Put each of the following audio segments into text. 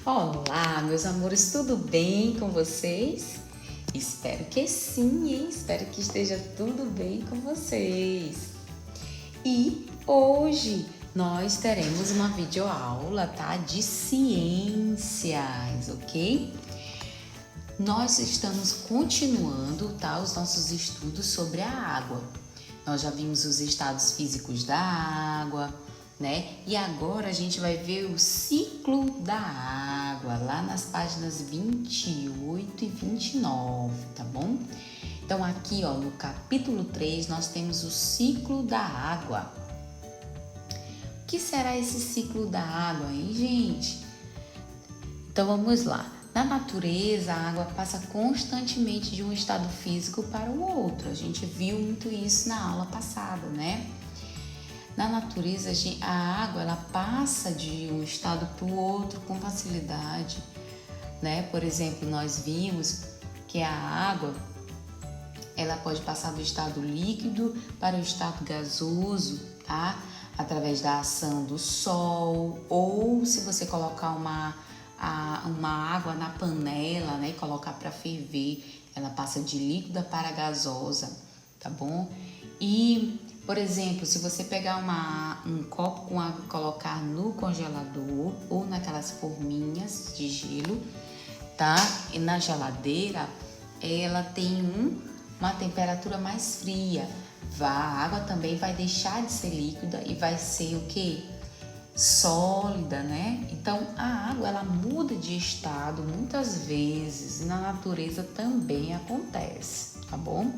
Olá, meus amores, tudo bem com vocês? Espero que sim, hein? Espero que esteja tudo bem com vocês. E hoje nós teremos uma videoaula, tá? De ciências, ok? Nós estamos continuando, tá? Os nossos estudos sobre a água. Nós já vimos os estados físicos da água, né? E agora a gente vai ver o ciclo da água, lá nas páginas 28 e 29, tá bom? Então aqui, ó, no capítulo 3, nós temos o ciclo da água. O que será esse ciclo da água, hein, gente? Então vamos lá. Na natureza, a água passa constantemente de um estado físico para o outro. A gente viu muito isso na aula passada, né? Na natureza, a água ela passa de um estado para o outro com facilidade, né? Por exemplo, nós vimos que a água ela pode passar do estado líquido para o estado gasoso, tá? Através da ação do sol, ou se você colocar uma água na panela, né, e colocar para ferver, ela passa de líquida para gasosa, tá bom? E, por exemplo, se você pegar um copo com água e colocar no congelador ou naquelas forminhas de gelo, tá? E na geladeira, ela tem uma temperatura mais fria. A água também vai deixar de ser líquida e vai ser o quê? Sólida, né? Então a água ela muda de estado muitas vezes e na natureza também acontece, tá bom?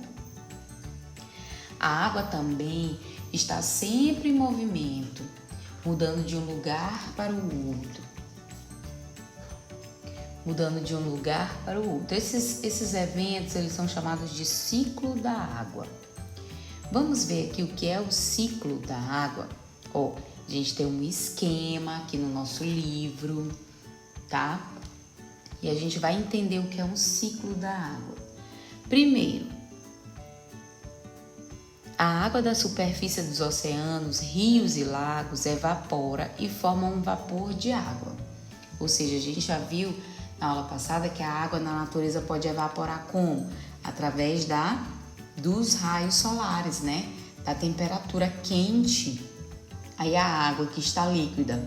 A água também está sempre em movimento, mudando de um lugar para o outro. Mudando de um lugar para o outro. Esses eventos eles são chamados de ciclo da água. Vamos ver aqui o que é o ciclo da água. A gente tem um esquema aqui no nosso livro, tá? E a gente vai entender o que é um ciclo da água. Primeiro, a água da superfície dos oceanos, rios e lagos evapora e forma um vapor de água. Ou seja, a gente já viu na aula passada que a água na natureza pode evaporar como? Através dos raios solares, né? Da temperatura quente. Aí a água que está líquida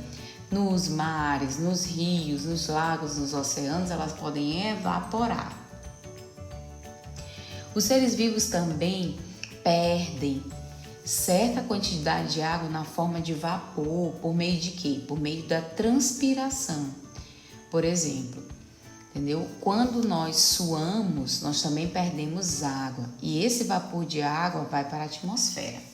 nos mares, nos rios, nos lagos, nos oceanos, elas podem evaporar. Os seres vivos também perdem certa quantidade de água na forma de vapor, por meio de quê? Por meio da transpiração. Por exemplo, entendeu? Quando nós suamos, nós também perdemos água e esse vapor de água vai para a atmosfera.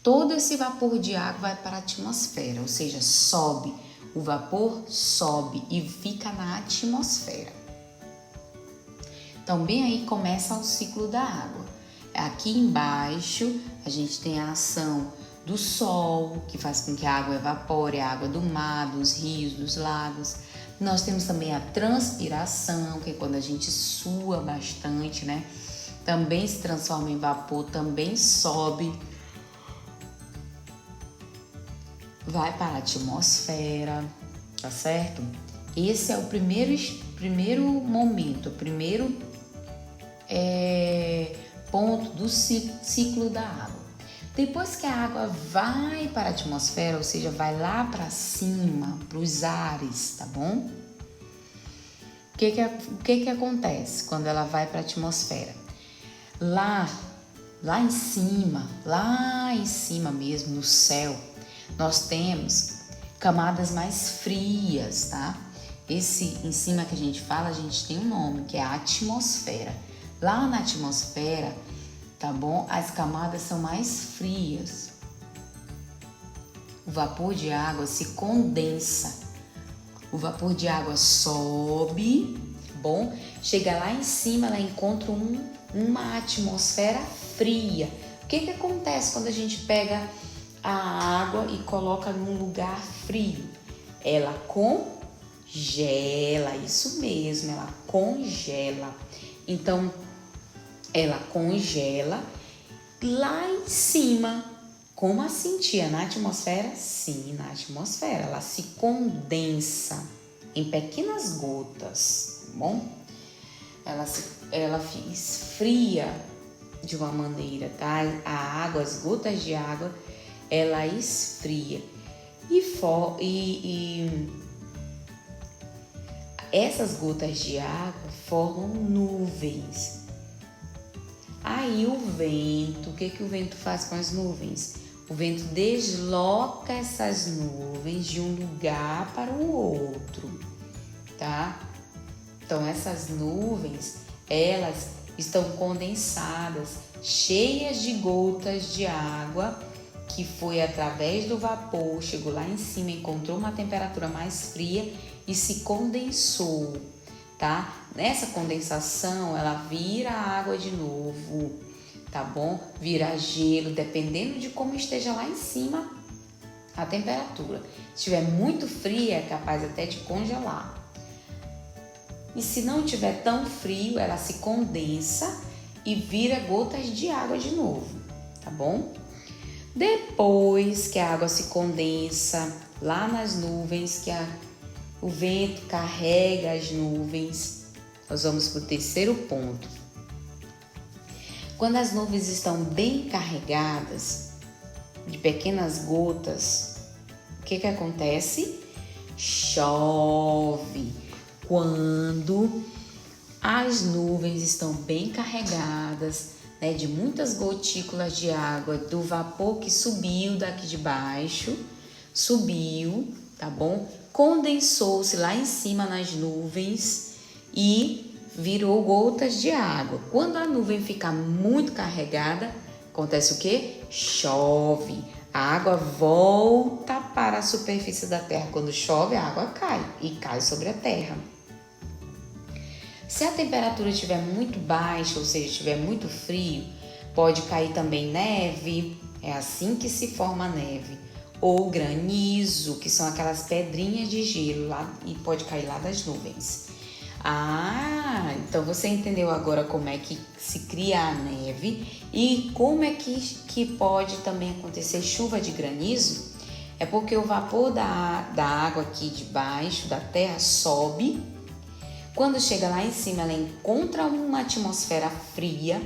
Todo esse vapor de água vai para a atmosfera, ou seja, sobe. O vapor sobe e fica na atmosfera. Então, bem aí começa o ciclo da água. Aqui embaixo, a gente tem a ação do sol, que faz com que a água evapore, a água do mar, dos rios, dos lagos. Nós temos também a transpiração, que é quando a gente sua bastante, né? Também se transforma em vapor, também sobe. Vai para a atmosfera, tá certo? Esse é o primeiro momento, o primeiro ponto do ciclo da água. Depois que a água vai para a atmosfera, ou seja, vai lá para cima, para os ares, tá bom? O que acontece quando ela vai para a atmosfera? Lá em cima mesmo, no céu, nós temos camadas mais frias, tá? Esse em cima que a gente fala, a gente tem um nome, que é a atmosfera. Lá na atmosfera, tá bom? As camadas são mais frias. O vapor de água se condensa. O vapor de água sobe, bom? Chega lá em cima, ela encontra uma atmosfera fria. O que acontece quando a gente pega a água e coloca num lugar frio? Ela congela, isso mesmo, ela congela. Então, ela congela lá em cima. Como assim, tia? Na atmosfera? Sim, na atmosfera. Ela se condensa, em pequenas gotas, tá bom? Ela esfria de uma maneira, tá? A água, as gotas de água, ela esfria e essas gotas de água formam nuvens. Aí o vento, o que o vento faz com as nuvens? O vento desloca essas nuvens de um lugar para o outro, tá? Então essas nuvens, elas estão condensadas, cheias de gotas de água que foi através do vapor, chegou lá em cima, encontrou uma temperatura mais fria e se condensou, tá? Nessa condensação, ela vira água de novo, tá bom? Vira gelo, dependendo de como esteja lá em cima a temperatura. Se estiver muito fria, é capaz até de congelar. E se não estiver tão frio, ela se condensa e vira gotas de água de novo, tá bom? Depois que a água se condensa lá nas nuvens, que o vento carrega as nuvens, nós vamos para o terceiro ponto. Quando as nuvens estão bem carregadas de pequenas gotas, o que acontece? Chove. Quando as nuvens estão bem carregadas, né, de muitas gotículas de água do vapor que subiu daqui de baixo, subiu, tá bom? Condensou-se lá em cima nas nuvens e virou gotas de água. Quando a nuvem fica muito carregada, acontece o quê? Chove. A água volta para a superfície da terra. Quando chove, a água cai e cai sobre a terra. Se a temperatura estiver muito baixa, ou seja, estiver muito frio, pode cair também neve, é assim que se forma a neve. Ou granizo, que são aquelas pedrinhas de gelo lá e pode cair lá das nuvens. Então você entendeu agora como é que se cria a neve e como é que pode também acontecer chuva de granizo? É porque o vapor da água aqui de baixo da terra sobe. Quando chega lá em cima, ela encontra uma atmosfera fria.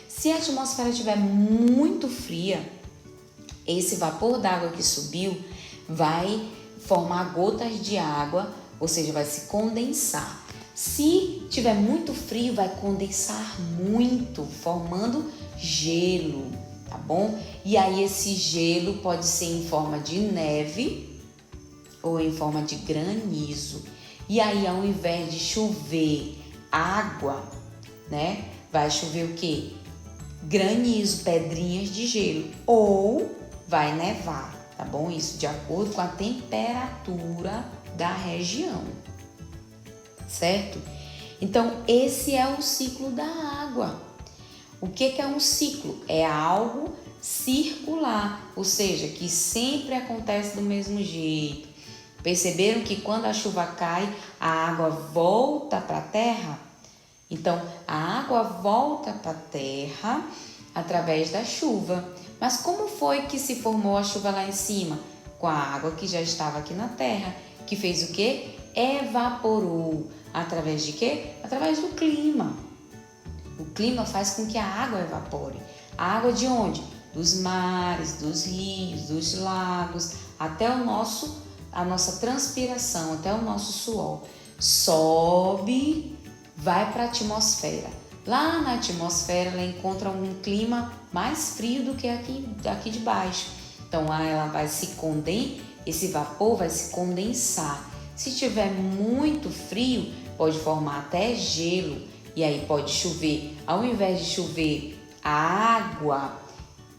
Se a atmosfera estiver muito fria, esse vapor d'água que subiu vai formar gotas de água, ou seja, vai se condensar. Se tiver muito frio, vai condensar muito, formando gelo, tá bom? E aí esse gelo pode ser em forma de neve ou em forma de granizo. E aí, ao invés de chover água, né, vai chover o quê? Granizo, pedrinhas de gelo, ou vai nevar, tá bom? Isso de acordo com a temperatura da região, certo? Então, esse é o ciclo da água. O que é um ciclo? É algo circular, ou seja, que sempre acontece do mesmo jeito. Perceberam que quando a chuva cai, a água volta para a terra? Então, a água volta para a terra através da chuva. Mas como foi que se formou a chuva lá em cima? Com a água que já estava aqui na terra, que fez o quê? Evaporou. Através de quê? Através do clima. O clima faz com que a água evapore. A água de onde? Dos mares, dos rios, dos lagos, até a nossa transpiração, até o nosso suor. Sobe, vai para a atmosfera. Lá na atmosfera ela encontra um clima mais frio do que aqui de baixo. Então ela vai esse vapor vai se condensar. Se tiver muito frio, pode formar até gelo. E aí pode chover. Ao invés de chover a água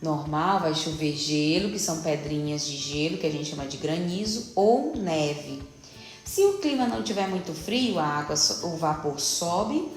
normal, vai chover gelo, que são pedrinhas de gelo, que a gente chama de granizo, ou neve. Se o clima não tiver muito frio, o vapor sobe,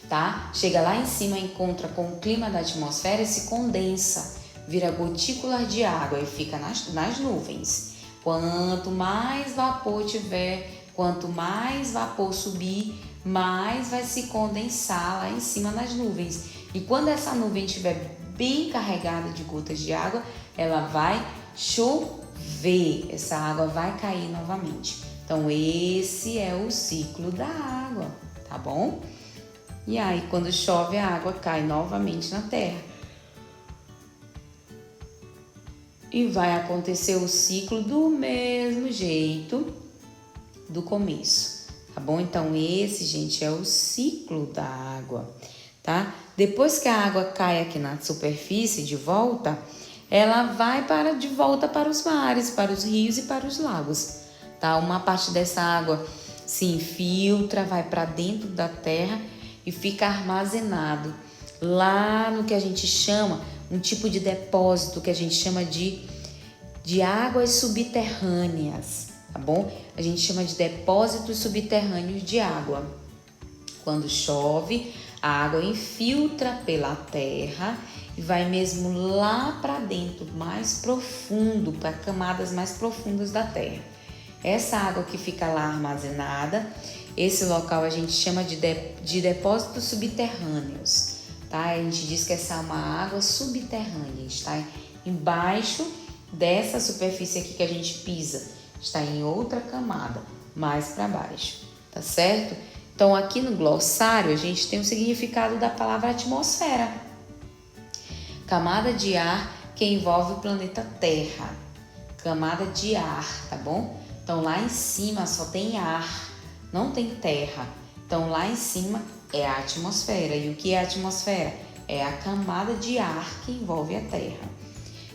tá? Chega lá em cima, encontra com o clima da atmosfera e se condensa, vira gotículas de água e fica nas nuvens. Quanto mais vapor tiver, quanto mais vapor subir, mais vai se condensar lá em cima nas nuvens. E quando essa nuvem estiver bem carregada de gotas de água, ela vai chover, essa água vai cair novamente. Então, esse é o ciclo da água, tá bom? E aí, quando chove, a água cai novamente na terra. E vai acontecer o ciclo do mesmo jeito do começo, tá bom? Então, esse, gente, é o ciclo da água, tá? Depois que a água cai aqui na superfície de volta, ela vai de volta para os mares, para os rios e para os lagos, tá? Uma parte dessa água se infiltra, vai para dentro da terra e fica armazenado lá no que a gente chama, um tipo de depósito que a gente chama de águas subterrâneas, tá bom? A gente chama de depósitos subterrâneos de água. Quando chove, a água infiltra pela terra e vai mesmo lá para dentro, mais profundo, para camadas mais profundas da terra. Essa água que fica lá armazenada, esse local a gente chama de depósitos subterrâneos, tá? A gente diz que essa é uma água subterrânea, está embaixo dessa superfície aqui que a gente pisa, está em outra camada, mais para baixo, tá certo? Então, aqui no glossário, a gente tem o significado da palavra atmosfera. Camada de ar que envolve o planeta Terra. Camada de ar, tá bom? Então, lá em cima só tem ar, não tem terra. Então, lá em cima é a atmosfera. E o que é a atmosfera? É a camada de ar que envolve a Terra.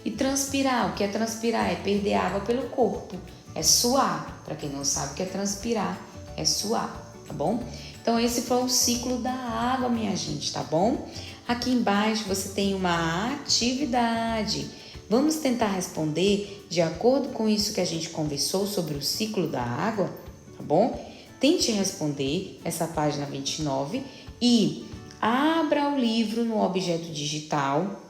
E transpirar, o que é transpirar? É perder água pelo corpo, é suar. Para quem não sabe o que é transpirar, é suar, tá bom? Então, esse foi o ciclo da água, minha gente, tá bom? Aqui embaixo você tem uma atividade. Vamos tentar responder de acordo com isso que a gente conversou sobre o ciclo da água, tá bom? Tente responder essa página 29 e abra o livro no objeto digital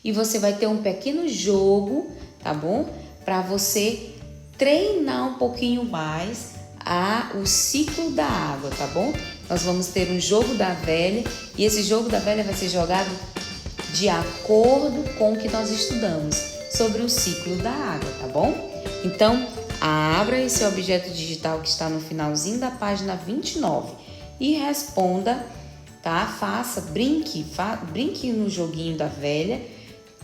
e você vai ter um pequeno jogo, tá bom? Para você treinar um pouquinho mais o ciclo da água, tá bom? Nós vamos ter um jogo da velha e esse jogo da velha vai ser jogado de acordo com o que nós estudamos sobre o ciclo da água, tá bom? Então, abra esse objeto digital que está no finalzinho da página 29 e responda, tá? Brinque no joguinho da velha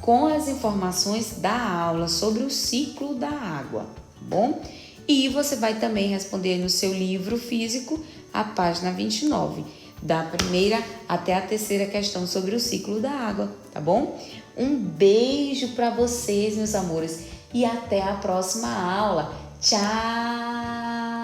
com as informações da aula sobre o ciclo da água, tá bom? E você vai também responder no seu livro físico a página 29, da primeira até a terceira questão sobre o ciclo da água, tá bom? Um beijo para vocês, meus amores, e até a próxima aula. Tchau!